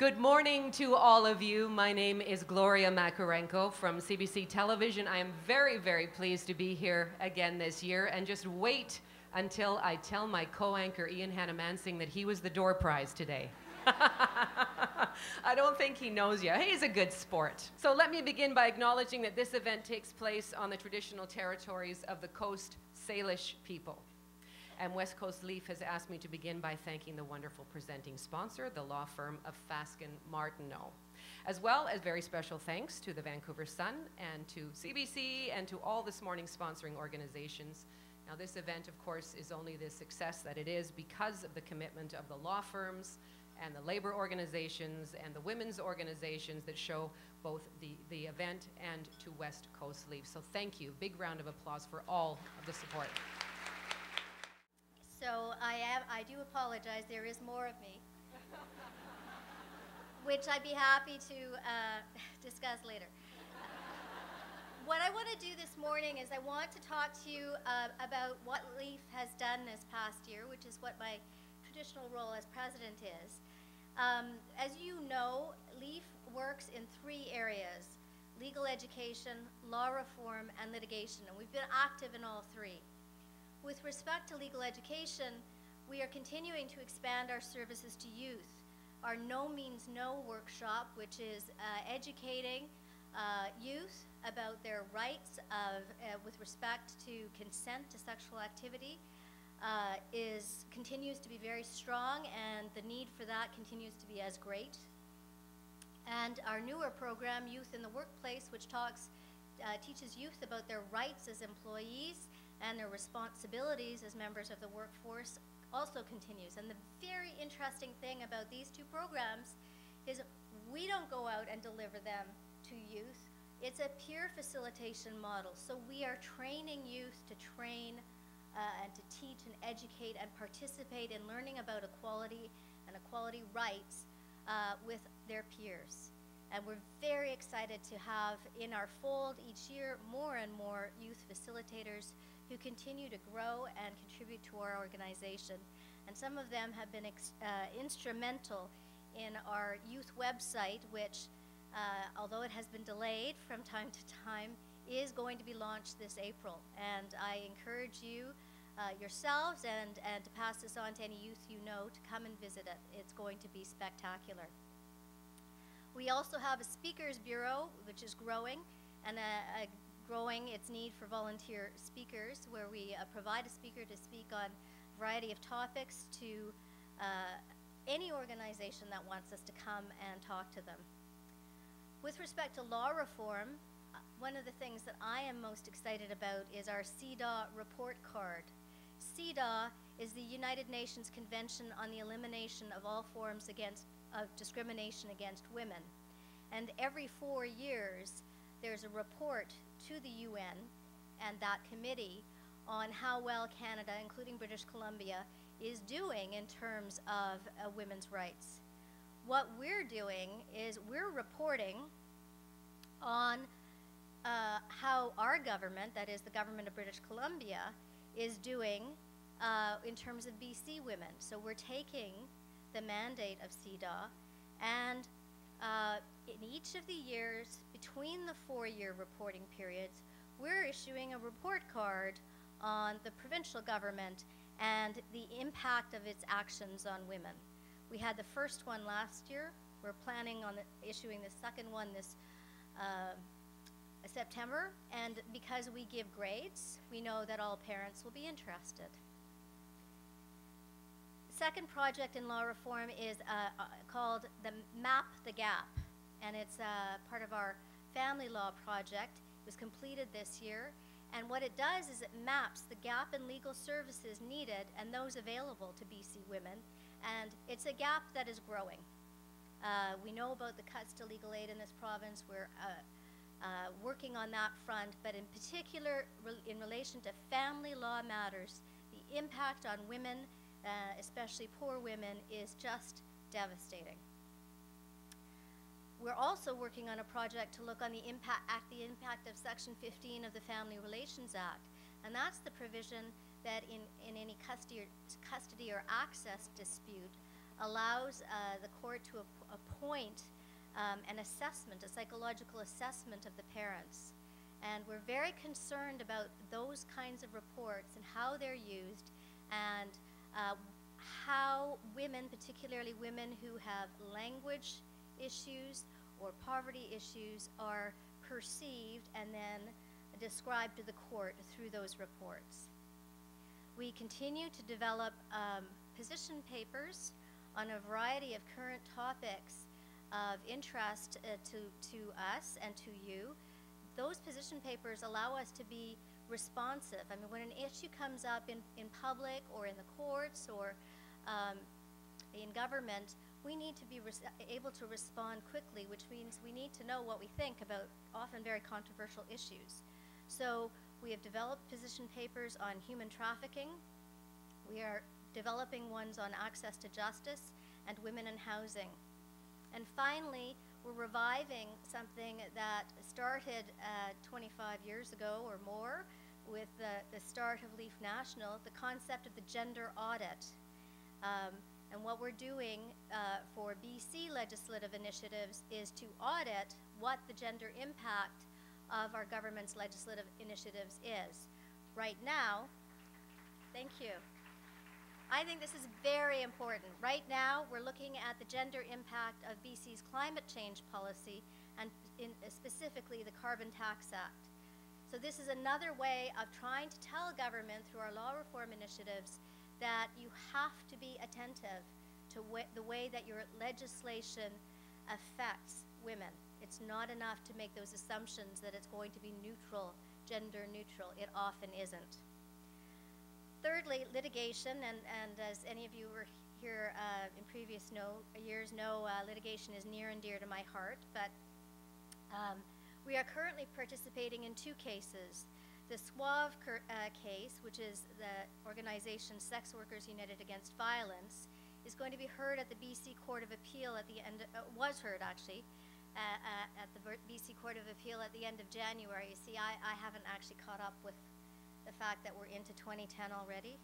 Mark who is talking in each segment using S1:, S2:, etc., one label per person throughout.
S1: Good morning to all of you. My name is Gloria Makarenko from CBC Television. I am very, very pleased to be here again this year, and just wait until I tell my co-anchor Ian Hannah-Mansing that he was the door prize today. I don't think he knows yet. He's a good sport. So let me begin by acknowledging that this event takes place on the traditional territories of the Coast Salish people. And West Coast Leaf has asked me to begin by thanking the wonderful presenting sponsor, the law firm of Fasken Martineau. As well as very special thanks to the Vancouver Sun and to CBC and to all this morning's sponsoring organizations. Now this event, of course, is only the success that it is because of the commitment of the law firms and the labor organizations and the women's organizations that show both the event and to West Coast Leaf. So thank you. Big round of applause for all of the support.
S2: So I do apologize, there is more of me, which I'd be happy to discuss later. What I want to do this morning is I want to talk to you about what LEAF has done this past year, which is what my traditional role as president is. As you know, LEAF works in 3 areas: legal education, law reform, and litigation, and we've been active in all 3. With respect to legal education, we are continuing to expand our services to youth. Our No Means No workshop, which is educating youth about their rights with respect to consent to sexual activity, continues to be very strong, and the need for that continues to be as great. And our newer program, Youth in the Workplace, which teaches youth about their rights as employees and their responsibilities as members of the workforce, also continues. And the very interesting thing about these 2 programs is we don't go out and deliver them to youth. It's a peer facilitation model. So we are training youth to train and to teach and educate and participate in learning about equality and equality rights with their peers. And we're very excited to have in our fold each year more and more youth facilitators who continue to grow and contribute to our organization. And some of them have been instrumental in our youth website, which, although it has been delayed from time to time, is going to be launched this April. And I encourage you yourselves and to pass this on to any youth you know to come and visit it. It's going to be spectacular. We also have a speakers bureau, which is growing, and growing its need for volunteer speakers, where we provide a speaker to speak on a variety of topics to any organization that wants us to come and talk to them. With respect to law reform, one of the things that I am most excited about is our CEDAW report card. CEDAW is the United Nations Convention on the Elimination of All Forms of Discrimination against Women. And every 4 years, there's a report to the UN and that committee on how well Canada, including British Columbia, is doing in terms of women's rights. What we're doing is we're reporting on how our government, that is the government of British Columbia, is doing in terms of BC women. So we're taking the mandate of CEDAW, and in each of the years between the 4-year reporting periods, we're issuing a report card on the provincial government and the impact of its actions on women. We had the first one last year. We're planning on issuing the second one this September, and because we give grades, we know that all parents will be interested. Second project in law reform is called the Map the Gap, and it's part of our family law project. It was completed this year, and what it does is it maps the gap in legal services needed and those available to BC women, and it's a gap that is growing. We know about the cuts to legal aid in this province. We're working on that front, but in particular in relation to family law matters, the impact on women, especially poor women, is just devastating. We're also working on a project to look on the impact of Section 15 of the Family Relations Act, and that's the provision that in any custody or access dispute, allows the court to appoint an assessment, a psychological assessment of the parents. And we're very concerned about those kinds of reports and how they're used, and how women, particularly women who have language issues or poverty issues, are perceived and then described to the court through those reports. We continue to develop position papers on a variety of current topics of interest to us and to you. Those position papers allow us to be responsive. I mean, when an issue comes up in public or in the courts or in government, we need to be able to respond quickly, which means we need to know what we think about often very controversial issues. So we have developed position papers on human trafficking. We are developing ones on access to justice and women in housing. And finally, we're reviving something that started 25 years ago or more with the start of Leaf National, the concept of the gender audit. And what we're doing for BC legislative initiatives is to audit what the gender impact of our government's legislative initiatives is. Right now, thank you. I think this is very important. Right now, we're looking at the gender impact of BC's climate change policy, and specifically the Carbon Tax Act. So this is another way of trying to tell government through our law reform initiatives that you have to be attentive to the way that your legislation affects women. It's not enough to make those assumptions that it's going to be neutral, gender neutral. It often isn't. Thirdly, litigation, and as any of you were here in previous years know, litigation is near and dear to my heart, but we are currently participating in two cases. The SWAV case, which is the organization Sex Workers United Against Violence, is going to be heard at the BC Court of Appeal at the end, was heard actually, at the BC Court of Appeal at the end of January. You see, I haven't actually caught up with the fact that we're into 2010 already.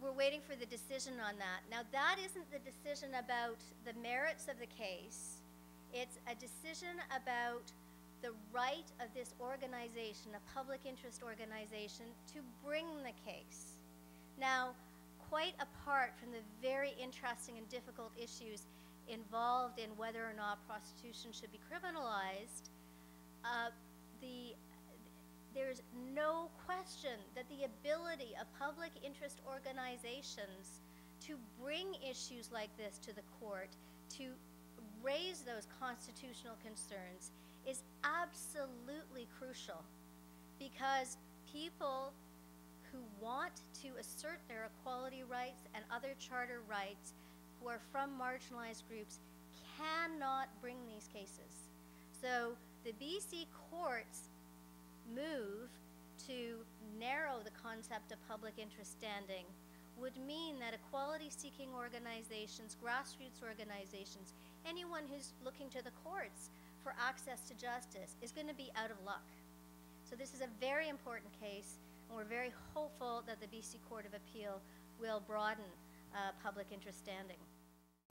S2: We're waiting for the decision on that. Now, that isn't the decision about the merits of the case. It's a decision about the right of this organization, a public interest organization, to bring the case. Now, quite apart from the very interesting and difficult issues involved in whether or not prostitution should be criminalized, there's no question that the ability of public interest organizations to bring issues like this to the court, to raise those constitutional concerns, is absolutely crucial, because people who want to assert their equality rights and other charter rights who are from marginalized groups cannot bring these cases. So the BC courts move to narrow the concept of public interest standing would mean that equality-seeking organizations, grassroots organizations, anyone who's looking to the courts for access to justice is going to be out of luck. So this is a very important case, and we're very hopeful that the BC Court of Appeal will broaden public interest standing.